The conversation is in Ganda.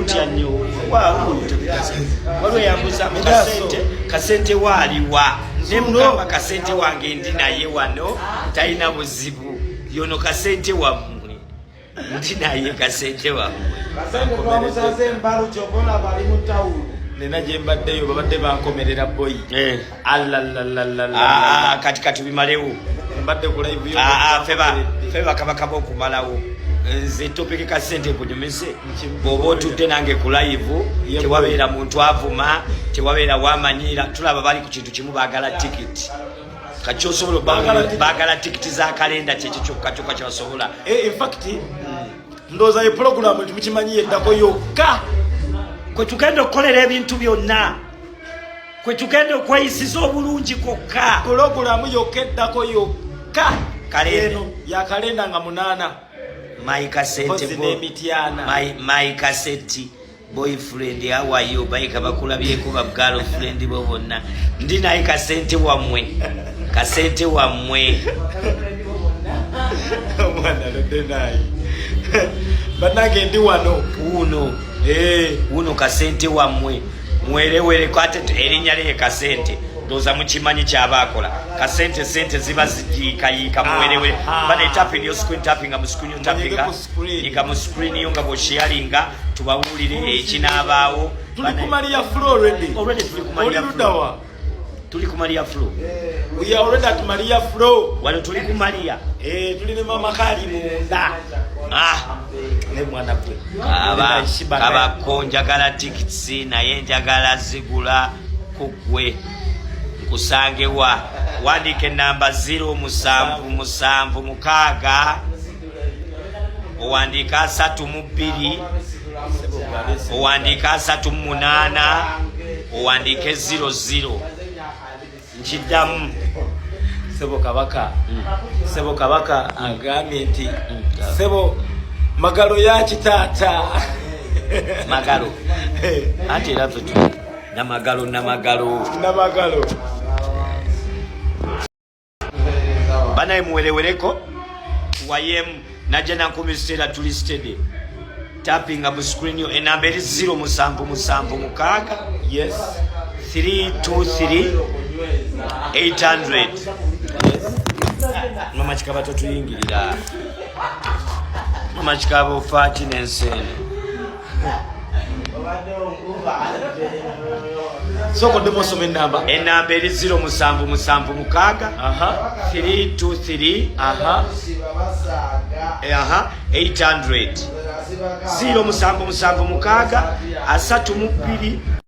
kutya nnyo waliwo yambuza kasente waaliwa ne mugamba kasente wange ndi naye wano talina buzibu yono kasente wammwe ndi naye kasente wammwe nena gye mbaddeyo babadde bankomerera boyi kati bimalewo mbadde ku live feba kabakaba okumalawo nze topiki kasente kunyumise bw'oba otudde nange ku live tewabeera muntu avuma tewabeera wamanyira tulaba bali ku kintu kimu baagala tikiti kati osobola baagala tikiti za kalenda kyekyo kyokka kyebasobola infact ndowooza ye puroguramu timukimanyi yeddako yokka kwe tugenda okukolera ebintu byonna kwe tugenda okweyisiza obulungi kwokka puroguramu yokka eddako yokka kalendo ya kalenda nga 8 my cassette boyfriend how are you baika bakulabyeko ba girlfriend bo bonna ndi naye kasente wammwe mwana lode naye banage ndi wano uno kasente wammwe mwerewere kwate erinnya lye kasente ndoza mukimanyi kyabakola kasente sente ziba zikayika mwerewere bane tapping yo screen tapping mu screen tappinga nika mu screen yo nga bosharinga tubawulire ekinabaawo tuli ku Maria flow already tuli ku Maria flow we are already at Maria flow wano tuli ku Maria tuli ne mama kali munda ne mwana kwe Kabako njagala tickets naye njagala zigula kugwe kusange wandike namba 07776 owandika 32 owandika 38 owandike 00 nkiddamu Sebo Kabaka agambye nti sebo magalo ya kitata magalo ati era tutu namagalo banaye muwerewereko wayem najja nankumisitera tulisitede tapping mu screen yo enamba eri 07776 yes 323 800 mama chikaba tutuyingirira mama chikaba ofati nensene soko demo some namba enamba eri 07776 323 800 07776 32